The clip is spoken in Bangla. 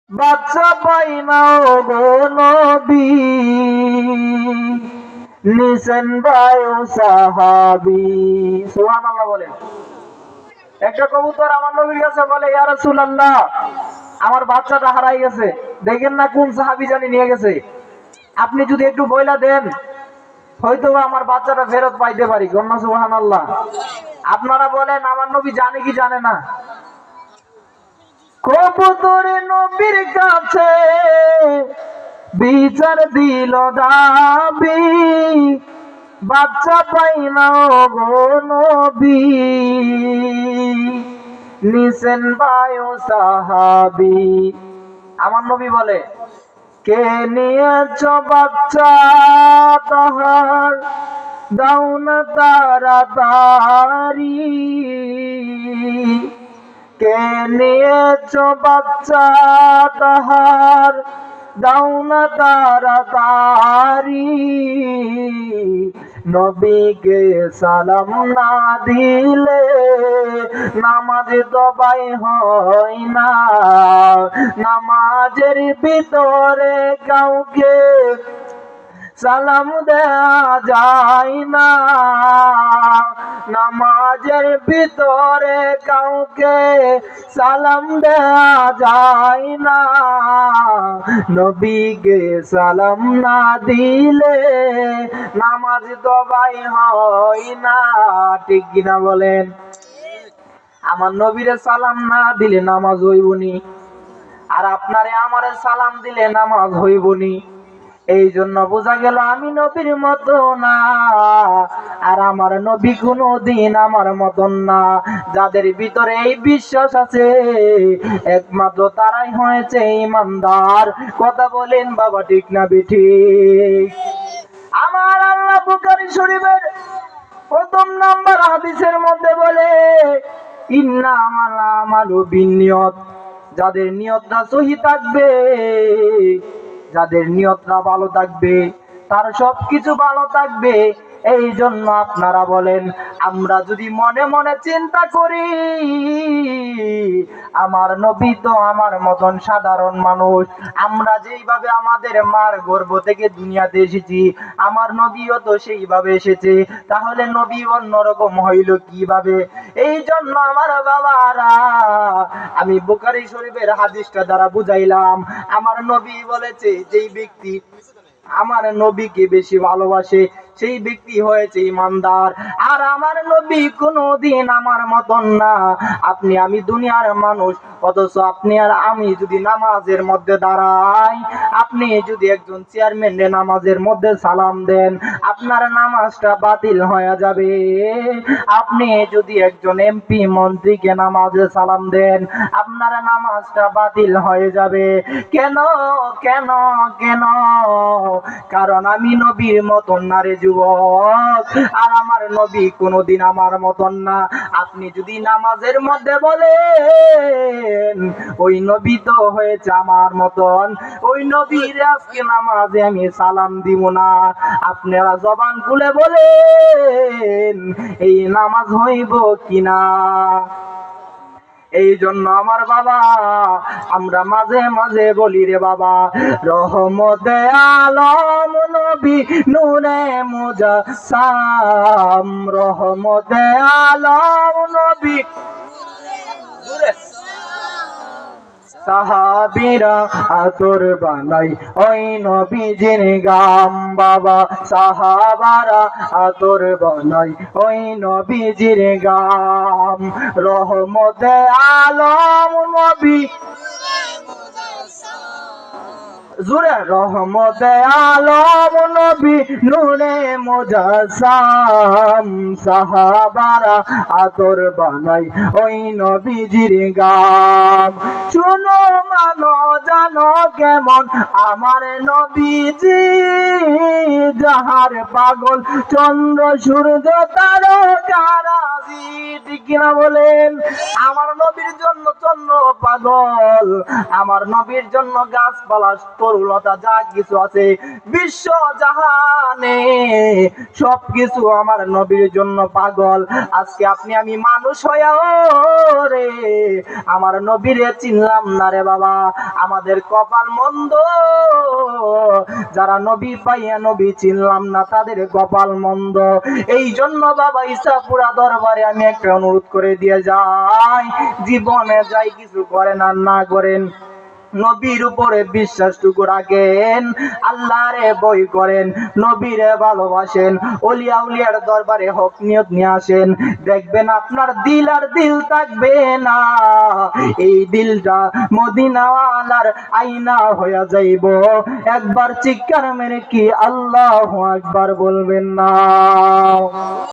বাচ্চা পাই না গো নবী, নিছেন বায়ু সাহাবী। সুবহানাল্লাহ বলেন। একটা কবুতর আমার নবীর কাছে বলে, ইয়া রাসূলুল্লাহ, আমার বাচ্চাটা হারাই গেছে, দেখেন না কোন সাহাবী জানি নিয়ে গেছে, আপনি যদি একটু বইলা দেন হয়তো আমার বাচ্চাটা ফেরত পাইতে পারি। কন্যা সুবহানাল্লাহ। আপনারা বলেন আমার নবী জানে কি জানে না? কবুতরে নবীর কাছে বিচার দিল দাবি, বাচ্চা পাই না গো নবী, নিছেন বায়ু সাহাবী। আমার নবী বলে, কে নিয়েছ বাচ্চা তাহার, দাও না তাড়াতাড়ি। কে নিয়েছ বাচ্চা তাহার, দাও না তাড়াতাড়ি। নবীকে সালাম না দিলে নামাজ দবাই হয় না, নামাজের ভিতরে কাউকে সালাম দেয়া যায় না, নামাজের ভিতরে কাউকে সালাম দেয়া যায় না। নবীকে সালাম না দিলে নামাজ দবাই হয় না। ঠিক কিনা বলেন? আমার নবীরে সালাম না দিলে নামাজ হইবনি, আর আপনারে আমারে সালাম দিলে নামাজ হইবনি। এই জন্য বোঝা গেল আমি নবীর মতো না, আর আমার নবী কোনদিন আমার মতন না। যাদের ভিতরে এই বিশ্বাস আছে একমাত্র তারাই হয়েছে ইমানদার। কথা বলেন বাবা, ঠিক না বেঠিক? আমার আল্লাহ বুখারী শরীফের প্রথম নাম্বার হাদিসের মধ্যে বলে, ইন্নামাল আমালু বিন্নিয়ত। যাদের নিয়তটা সহি থাকবে, যাদের নিয়তটা ভালো থাকবে, তার সবকিছু ভালো থাকবে। এই জন্য আপনারা বলেন, আমরা যদি মনে মনে চিন্তা করি আমার নবী তো আমার মতন সাধারণ মানুষ, আমরা যেইভাবে আমাদের মার গর্ভ থেকে দুনিয়াতে এসেছি আমার নবীও তো সেইভাবে এসেছে, তাহলে নবী অন্যরকম হইল কিভাবে? এই জন্য আমার বাবারা, আমি বুখারী শরীফের হাদিসটা দ্বারা বুঝাইলাম, আমার নবী বলেছে যেই ব্যক্তি আমার নবীকে বেশি ভালোবাসে সেই ব্যক্তি হয়েছে ইমানদার। আর আমার নবী কোনদিন আমার মতন না। আপনি আমি দুনিয়ার মানুষ, অথচ আপনি আর আমি যদি নামাজের মধ্যে দাঁড়াই, আপনি যদি একজন চেয়ারম্যানের নামাজের মধ্যে সালাম দেন, আপনার নামাজটা বাতিল হয়ে যাবে। আপনি যদি একজন এমপি মন্ত্রীকে নামাজে সালাম দেন, আপনার নামাজটা বাতিল হয়ে যাবে। কেন কেন কেন? কারণ আমি নবীর মতন না রে যুবক, আর আমার নবী কোনদিন আমার মতন না। আপনি যদি নামাজের মধ্যে বলেন ওই নবী তো হয়েছে আমার মতন, ওই নবীর আজকে নামাজে আমি সালাম দিব না, আপনারা জবান খুলে বলেন এই নামাজ হইব কিনা? এই জন্য আমার বাবা, আমরা মাঝে মাঝে বলি রে বাবা, রহমতে আলম নবী নূরে মুজাসসাম, রহমতে আলম নবী সাহাবীরা আতর বানাই ওই নবীজির গাম। বাবা, সাহাবারা আতর বানাই ওই নবীজির গাম। রহমতে আলম নবী জুরে, রহমতে আলম নবী নূরে মুজাসসাম, সাহাবারা আতর বানাই ওই নবীজির গাম। শুনো মানো জানো কেমন আমার নবীজি, যাহার পাগল চন্দ্র সূর্য তারকারাজি। ঠিক কিনা বলেন? আমার নবীর জন্য চন্দ্র পাগল, আমার নবীর জন্য গাছপালা তরুলতা যা কিছু আছে বিশ্ব জাহানে সবকিছু আমার নবীর জন্য পাগল। আজকে আপনি আমি মানুষ হয়ে রে আমার নবীরে চিনলাম না রে বাবা। আমাদের তাদের কপাল মন্দ। যারা নবী পাইয়া নবী চিনলাম না তাদের কপাল মন্দ। এই জন্য বাবা ইসাপুরা দরবারে আমি একটা অনুরোধ করে দিয়ে যাই, জীবনে যাই কিছু করেন আর না করেন, নবীর উপরে বিশ্বাসটুকু রাখেন, আল্লাহরে ভয় করেন, নবীরে ভালোবাসেন, ওলিয়া উলিয়ার দরবারে হক নিয়ত নিয়ে আসেন, দেখবেন আপনার দিল আর দিল থাকবে না, এই দিলটা মদিনাওয়ালার আয়না হয়ে যাইব। একবার চিৎকার মেরে কি আল্লাহু আকবার বলবেন না?